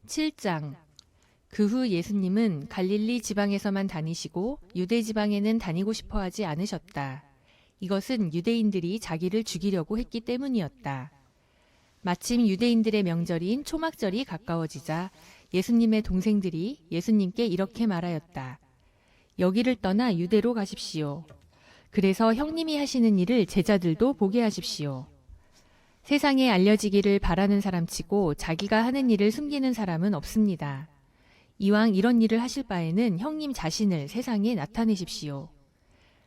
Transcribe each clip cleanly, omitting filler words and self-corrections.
7장. 그 후 예수님은 갈릴리 지방에서만 다니시고 유대 지방에는 다니고 싶어 하지 않으셨다. 이것은 유대인들이 자기를 죽이려고 했기 때문이었다. 마침 유대인들의 명절인 초막절이 가까워지자 예수님의 동생들이 예수님께 이렇게 말하였다. 여기를 떠나 유대로 가십시오. 그래서 형님이 하시는 일을 제자들도 보게 하십시오. 세상에 알려지기를 바라는 사람치고 자기가 하는 일을 숨기는 사람은 없습니다. 이왕 이런 일을 하실 바에는 형님 자신을 세상에 나타내십시오.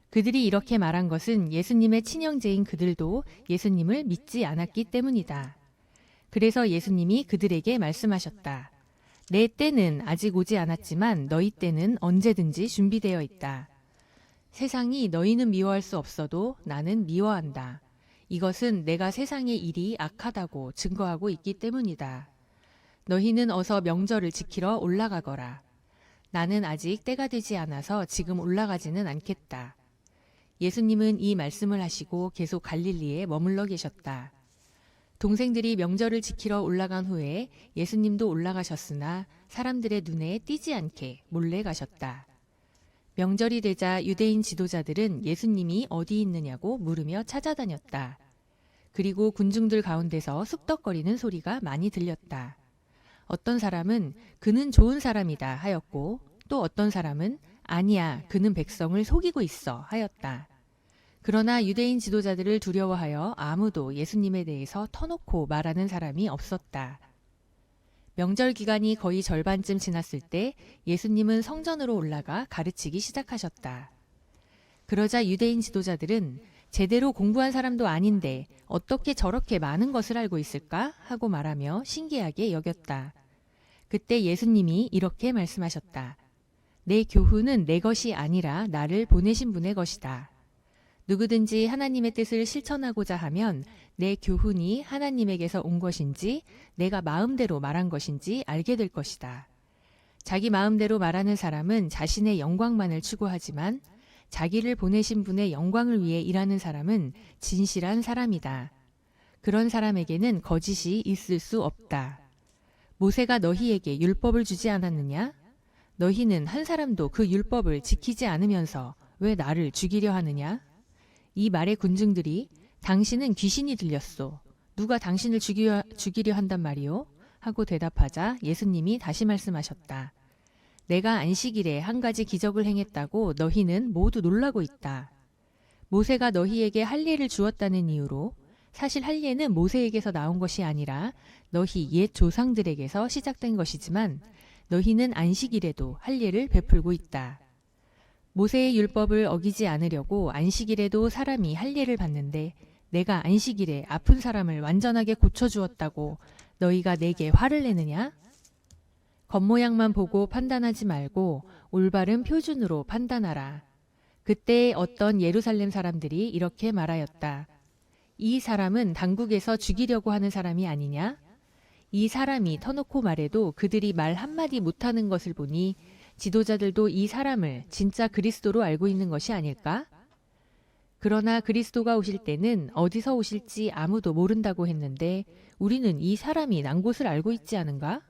그들이 이렇게 말한 것은 예수님의 친형제인 그들도 예수님을 믿지 않았기 때문이다. 그래서 예수님이 그들에게 말씀하셨다. 내 때는 아직 오지 않았지만 너희 때는 언제든지 준비되어 있다. 세상이 너희는 미워할 수 없어도 나는 미워한다. 이것은 내가 세상의 일이 악하다고 증거하고 있기 때문이다. 너희는 어서 명절을 지키러 올라가거라. 나는 아직 때가 되지 않아서 지금 올라가지는 않겠다. 예수님은 이 말씀을 하시고 계속 갈릴리에 머물러 계셨다. 동생들이 명절을 지키러 올라간 후에 예수님도 올라가셨으나 사람들의 눈에 띄지 않게 몰래 가셨다. 명절이 되자 유대인 지도자들은 예수님이 어디 있느냐고 물으며 찾아다녔다. 그리고 군중들 가운데서 쑥덕거리는 소리가 많이 들렸다. 어떤 사람은 그는 좋은 사람이다 하였고 또 어떤 사람은 아니야 그는 백성을 속이고 있어 하였다. 그러나 유대인 지도자들을 두려워하여 아무도 예수님에 대해서 터놓고 말하는 사람이 없었다. 명절 기간이 거의 절반쯤 지났을 때 예수님은 성전으로 올라가 가르치기 시작하셨다. 그러자 유대인 지도자들은 제대로 공부한 사람도 아닌데 어떻게 저렇게 많은 것을 알고 있을까 하고 말하며 신기하게 여겼다. 그때 예수님이 이렇게 말씀하셨다. 내 교훈은 내 것이 아니라 나를 보내신 분의 것이다. 누구든지 하나님의 뜻을 실천하고자 하면 내 교훈이 하나님에게서 온 것인지 내가 마음대로 말한 것인지 알게 될 것이다. 자기 마음대로 말하는 사람은 자신의 영광만을 추구하지만 자기를 보내신 분의 영광을 위해 일하는 사람은 진실한 사람이다. 그런 사람에게는 거짓이 있을 수 없다. 모세가 너희에게 율법을 주지 않았느냐? 너희는 한 사람도 그 율법을 지키지 않으면서 왜 나를 죽이려 하느냐? 이 말의 군중들이 당신은 귀신이 들렸소. 누가 당신을 죽이려 한단 말이오? 하고 대답하자 예수님이 다시 말씀하셨다. 내가 안식일에 한 가지 기적을 행했다고 너희는 모두 놀라고 있다. 모세가 너희에게 할례를 주었다는 이유로 사실 할례는 모세에게서 나온 것이 아니라 너희 옛 조상들에게서 시작된 것이지만 너희는 안식일에도 할례를 베풀고 있다. 모세의 율법을 어기지 않으려고 안식일에도 사람이 할례를 받는데 내가 안식일에 아픈 사람을 완전하게 고쳐주었다고 너희가 내게 화를 내느냐? 겉모양만 보고 판단하지 말고 올바른 표준으로 판단하라. 그때 어떤 예루살렘 사람들이 이렇게 말하였다. 이 사람은 당국에서 죽이려고 하는 사람이 아니냐? 이 사람이 터놓고 말해도 그들이 말 한마디 못하는 것을 보니 지도자들도 이 사람을 진짜 그리스도로 알고 있는 것이 아닐까? 그러나 그리스도가 오실 때는 어디서 오실지 아무도 모른다고 했는데 우리는 이 사람이 난 곳을 알고 있지 않은가?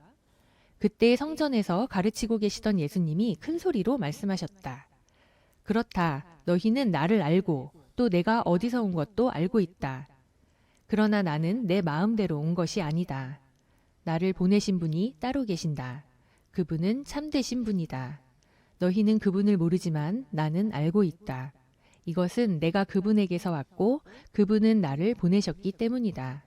그때 성전에서 가르치고 계시던 예수님이 큰 소리로 말씀하셨다. 그렇다. 너희는 나를 알고 또 내가 어디서 온 것도 알고 있다. 그러나 나는 내 마음대로 온 것이 아니다. 나를 보내신 분이 따로 계신다. 그분은 참되신 분이다. 너희는 그분을 모르지만 나는 알고 있다. 이것은 내가 그분에게서 왔고 그분은 나를 보내셨기 때문이다.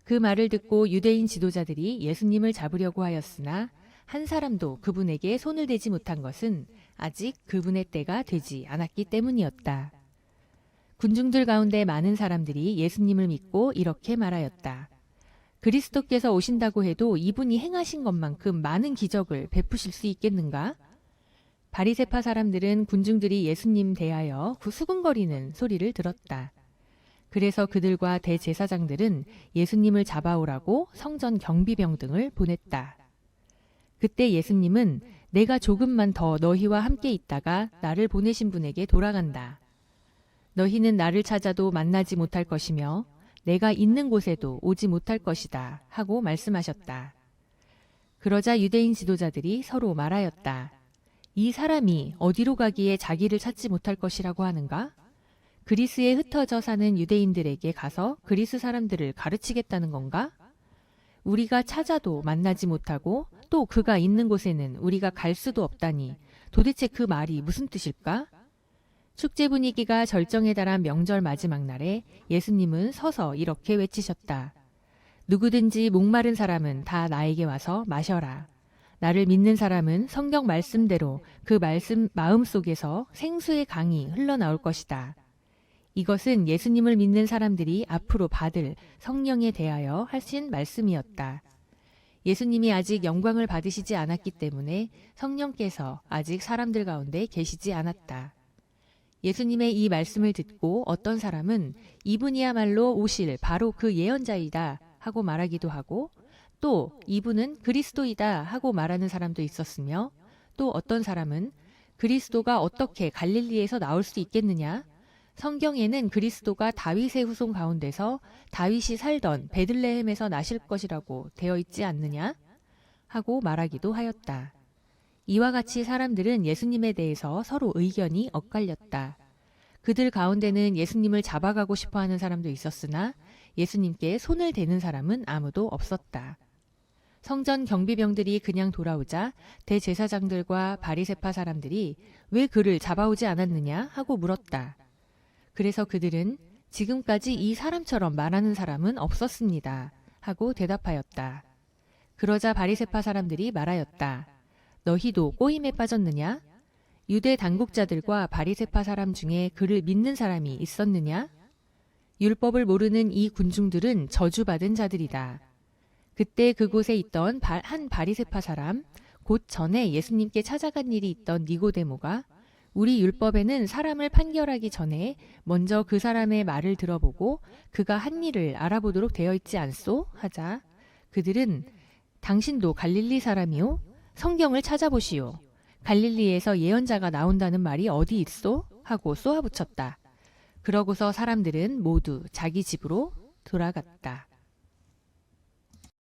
그 말을 듣고 유대인 지도자들이 예수님을 잡으려고 하였으나 한 사람도 그분에게 손을 대지 못한 것은 아직 그분의 때가 되지 않았기 때문이었다. 군중들 가운데 많은 사람들이 예수님을 믿고 이렇게 말하였다. 그리스도께서 오신다고 해도 이분이 행하신 것만큼 많은 기적을 베푸실 수 있겠는가? 바리새파 사람들은 군중들이 예수님 대하여 수군거리는 소리를 들었다. 그래서 그들과 대제사장들은 예수님을 잡아오라고 성전 경비병 등을 보냈다. 그때 예수님은 내가 조금만 더 너희와 함께 있다가 나를 보내신 분에게 돌아간다. 너희는 나를 찾아도 만나지 못할 것이며 내가 있는 곳에도 오지 못할 것이다 하고 말씀하셨다. 그러자 유대인 지도자들이 서로 말하였다. 이 사람이 어디로 가기에 자기를 찾지 못할 것이라고 하는가? 그리스에 흩어져 사는 유대인들에게 가서 그리스 사람들을 가르치겠다는 건가? 우리가 찾아도 만나지 못하고 또 그가 있는 곳에는 우리가 갈 수도 없다니 도대체 그 말이 무슨 뜻일까? 축제 분위기가 절정에 달한 명절 마지막 날에 예수님은 서서 이렇게 외치셨다. 누구든지 목마른 사람은 다 나에게 와서 마셔라. 나를 믿는 사람은 성경 말씀대로 그 말씀 마음속에서 생수의 강이 흘러나올 것이다. 이것은 예수님을 믿는 사람들이 앞으로 받을 성령에 대하여 하신 말씀이었다. 예수님이 아직 영광을 받으시지 않았기 때문에 성령께서 아직 사람들 가운데 계시지 않았다. 예수님의 이 말씀을 듣고 어떤 사람은 이분이야말로 오실 바로 그 예언자이다 하고 말하기도 하고 또 이분은 그리스도이다 하고 말하는 사람도 있었으며 또 어떤 사람은 그리스도가 어떻게 갈릴리에서 나올 수 있겠느냐? 성경에는 그리스도가 다윗의 후손 가운데서 다윗이 살던 베들레헴에서 나실 것이라고 되어 있지 않느냐? 하고 말하기도 하였다. 이와 같이 사람들은 예수님에 대해서 서로 의견이 엇갈렸다. 그들 가운데는 예수님을 잡아가고 싶어하는 사람도 있었으나 예수님께 손을 대는 사람은 아무도 없었다. 성전 경비병들이 그냥 돌아오자 대제사장들과 바리새파 사람들이 왜 그를 잡아오지 않았느냐 하고 물었다. 그래서 그들은 지금까지 이 사람처럼 말하는 사람은 없었습니다 하고 대답하였다. 그러자 바리새파 사람들이 말하였다. 너희도 꼬임에 빠졌느냐? 유대 당국자들과 바리새파 사람 중에 그를 믿는 사람이 있었느냐? 율법을 모르는 이 군중들은 저주받은 자들이다. 그때 그곳에 있던 한 바리새파 사람, 곧 전에 예수님께 찾아간 일이 있던 니고데모가 우리 율법에는 사람을 판결하기 전에 먼저 그 사람의 말을 들어보고 그가 한 일을 알아보도록 되어 있지 않소? 하자 그들은 당신도 갈릴리 사람이요? 성경을 찾아보시오. 갈릴리에서 예언자가 나온다는 말이 어디 있소? 하고 쏘아붙였다. 그러고서 사람들은 모두 자기 집으로 돌아갔다.